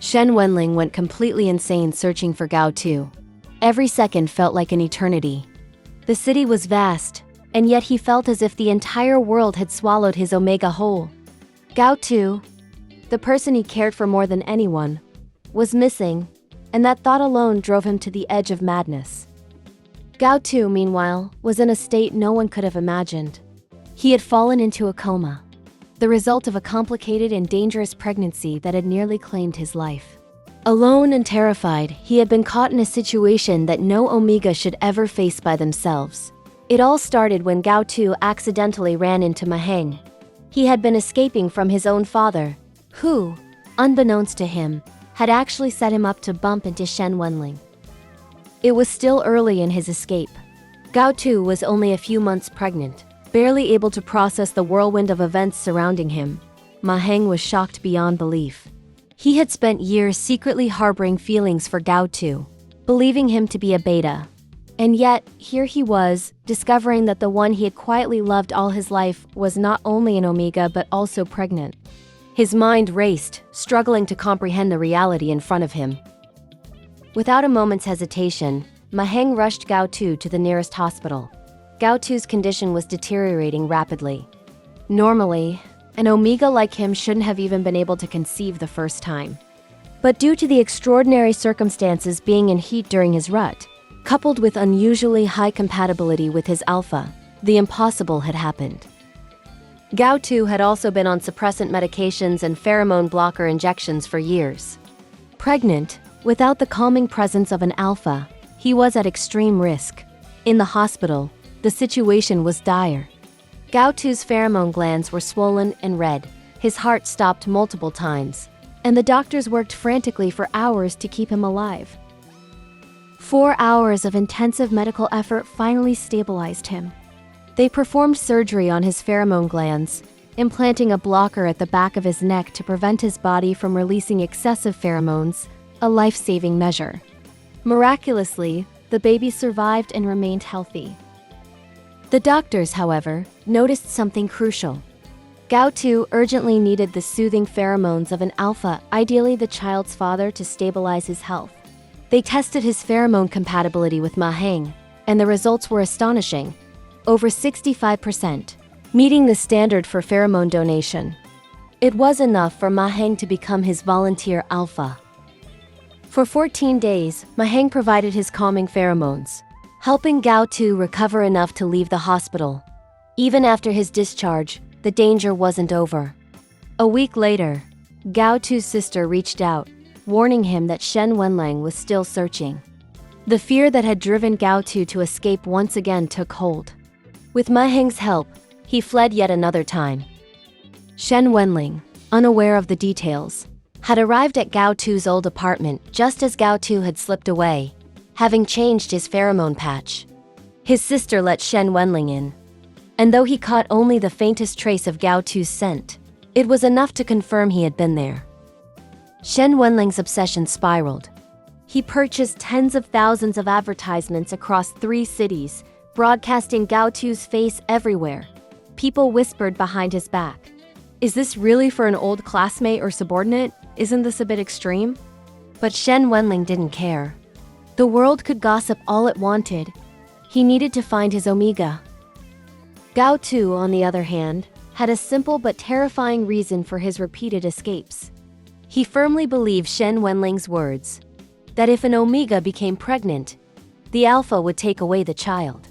Shen Wenlang went completely insane searching for Gao Tu. Every second felt like an eternity. The city was vast, and yet he felt as if the entire world had swallowed his omega whole. Gao Tu, the person he cared for more than anyone, was missing, and that thought alone drove him to the edge of madness. Gao Tu, meanwhile, was in a state no one could have imagined. He had fallen into a coma, the result of a complicated and dangerous pregnancy that had nearly claimed his life. Alone and terrified, he had been caught in a situation that no omega should ever face by themselves. It all started when Gao Tu accidentally ran into Ma Heng. He had been escaping from his own father, who, unbeknownst to him, had actually set him up to bump into Shen Wenlang. It was still early in his escape. Gao Tu was only a few months pregnant, barely able to process the whirlwind of events surrounding him. Ma Heng was shocked beyond belief. He had spent years secretly harboring feelings for Gao Tu, believing him to be a beta. And yet, here he was, discovering that the one he had quietly loved all his life was not only an omega but also pregnant. His mind raced, struggling to comprehend the reality in front of him. Without a moment's hesitation, Ma Heng rushed Gao Tu to the nearest hospital. Gao Tu's condition was deteriorating rapidly. Normally, an omega like him shouldn't have even been able to conceive the first time. But due to the extraordinary circumstances being in heat during his rut, coupled with unusually high compatibility with his alpha, the impossible had happened. Gao Tu had also been on suppressant medications and pheromone blocker injections for years. Pregnant, without the calming presence of an alpha, he was at extreme risk. In the hospital, the situation was dire. Gao Tu's pheromone glands were swollen and red, his heart stopped multiple times, and the doctors worked frantically for hours to keep him alive. 4 hours of intensive medical effort finally stabilized him. They performed surgery on his pheromone glands, implanting a blocker at the back of his neck to prevent his body from releasing excessive pheromones, a life-saving measure. Miraculously, the baby survived and remained healthy. The doctors, however, noticed something crucial. Gao Tu urgently needed the soothing pheromones of an alpha, ideally the child's father, to stabilize his health. They tested his pheromone compatibility with Ma Heng, and the results were astonishing. Over 65%, meeting the standard for pheromone donation. It was enough for Ma Heng to become his volunteer alpha. For 14 days, Ma Heng provided his calming pheromones, helping Gao Tu recover enough to leave the hospital. Even after his discharge, the danger wasn't over. A week later, Gao Tu's sister reached out, warning him that Shen Wenlang was still searching. The fear that had driven Gao Tu to escape once again took hold. With Ma Heng's help, he fled yet another time. Shen Wenlang, unaware of the details, had arrived at Gao Tu's old apartment just as Gao Tu had slipped away, having changed his pheromone patch. His sister let Shen Wenlang in, and though he caught only the faintest trace of Gao Tu's scent, it was enough to confirm he had been there. Shen Wenlang's obsession spiraled. He purchased tens of thousands of advertisements across 3 cities, broadcasting Gao Tu's face everywhere. People whispered behind his back, "Is this really for an old classmate or subordinate? Isn't this a bit extreme?" But Shen Wenlang didn't care. The world could gossip all it wanted. He needed to find his omega. Gao Tu, on the other hand, had a simple but terrifying reason for his repeated escapes. He firmly believed Shen Wenlang's words, that if an omega became pregnant, the alpha would take away the child.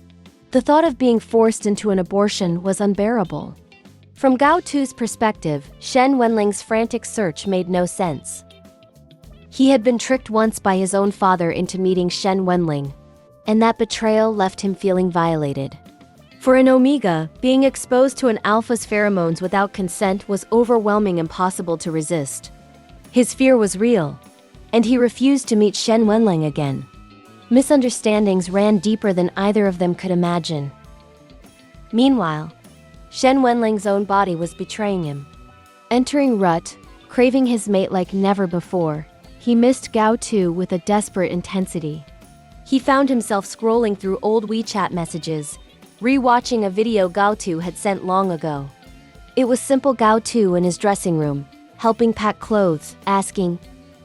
The thought of being forced into an abortion was unbearable. From Gao Tu's perspective, Shen Wenlang's frantic search made no sense. He had been tricked once by his own father into meeting Shen Wenlang, and that betrayal left him feeling violated. For an omega, being exposed to an alpha's pheromones without consent was overwhelming, impossible to resist. His fear was real, and he refused to meet Shen Wenlang again. Misunderstandings ran deeper than either of them could imagine. Meanwhile, Shen Wenlang's own body was betraying him. Entering rut, craving his mate like never before, he missed Gao Tu with a desperate intensity. He found himself scrolling through old WeChat messages, re-watching a video Gao Tu had sent long ago. It was simple Gao Tu in his dressing room, helping pack clothes, asking,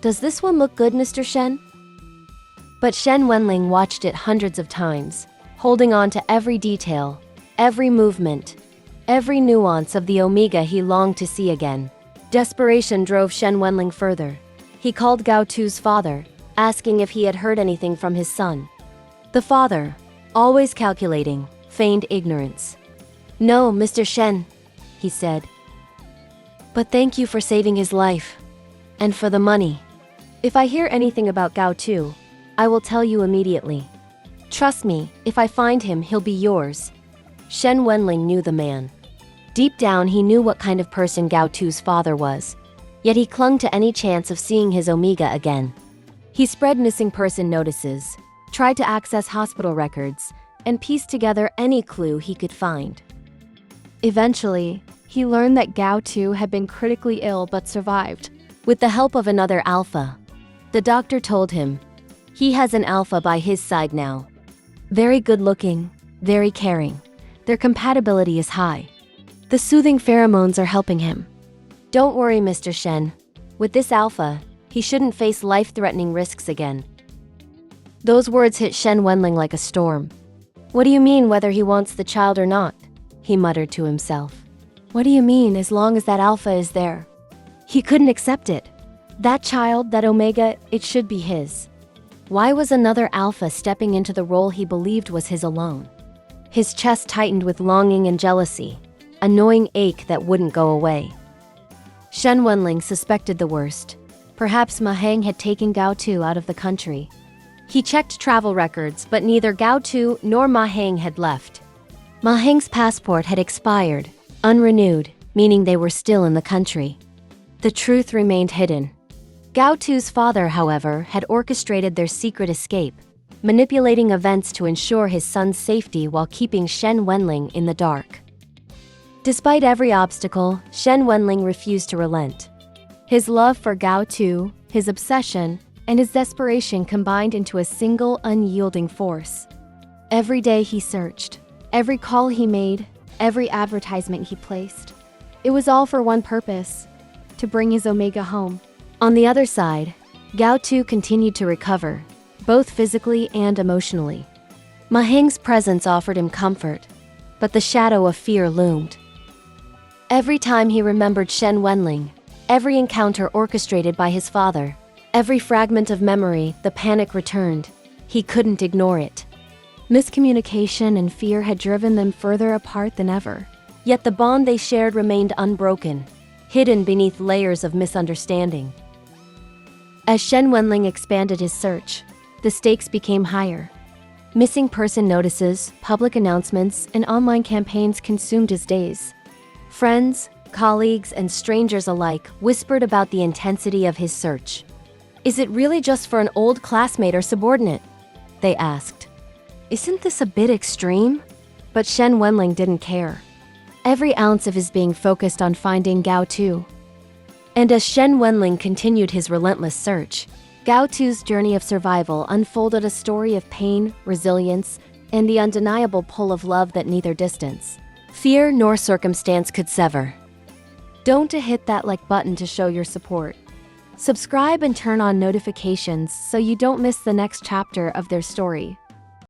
Does this one look good, Mr. Shen? But Shen Wenlang watched it hundreds of times, holding on to every detail, every movement, every nuance of the Omega he longed to see again. Desperation drove Shen Wenlang further. He called Gao Tu's father, asking if he had heard anything from his son. The father, always calculating, feigned ignorance. "No, Mr. Shen," he said. "But thank you for saving his life. And for the money. If I hear anything about Gao Tu, I will tell you immediately. Trust me, if I find him, he'll be yours." Shen Wenlang knew the man. Deep down, he knew what kind of person Gao Tu's father was, yet he clung to any chance of seeing his Omega again. He spread missing person notices, tried to access hospital records, and pieced together any clue he could find. Eventually, he learned that Gao Tu had been critically ill but survived. With the help of another alpha, the doctor told him, he has an alpha by his side now. Very good looking, very caring. Their compatibility is high. The soothing pheromones are helping him. Don't worry, Mr. Shen. With this alpha, he shouldn't face life-threatening risks again. Those words hit Shen Wenlang like a storm. What do you mean whether he wants the child or not? He muttered to himself. What do you mean as long as that alpha is there? He couldn't accept it. That child, that Omega, it should be his. Why was another alpha stepping into the role he believed was his alone? His chest tightened with longing and jealousy, a gnawing ache that wouldn't go away. Shen Wenlang suspected the worst. Perhaps Mahang had taken Gao Tu out of the country. He checked travel records, but neither Gao Tu nor Ma Heng had left. Ma Heng's passport had expired, unrenewed, meaning they were still in the country. The truth remained hidden. Gao Tu's father, however, had orchestrated their secret escape, manipulating events to ensure his son's safety while keeping Shen Wenlang in the dark. Despite every obstacle, Shen Wenlang refused to relent. His love for Gao Tu, his obsession, and his desperation combined into a single unyielding force. Every day he searched, every call he made, every advertisement he placed. It was all for one purpose: to bring his Omega home. On the other side, Gao Tu continued to recover, both physically and emotionally. Mahang's presence offered him comfort, but the shadow of fear loomed. Every time he remembered Shen Wenlang, every encounter orchestrated by his father, every fragment of memory, the panic returned. He couldn't ignore it. Miscommunication and fear had driven them further apart than ever. Yet the bond they shared remained unbroken, hidden beneath layers of misunderstanding. As Shen Wenlang expanded his search, the stakes became higher. Missing person notices, public announcements, and online campaigns consumed his days. Friends, colleagues, and strangers alike whispered about the intensity of his search. "Is it really just for an old classmate or subordinate?" they asked. "Isn't this a bit extreme?" But Shen Wenlang didn't care. Every ounce of his being focused on finding Gao Tu. And as Shen Wenlang continued his relentless search, Gao Tu's journey of survival unfolded a story of pain, resilience, and the undeniable pull of love that neither distance, fear, nor circumstance could sever. Don't hit that like button to show your support. Subscribe and turn on notifications so you don't miss the next chapter of their story.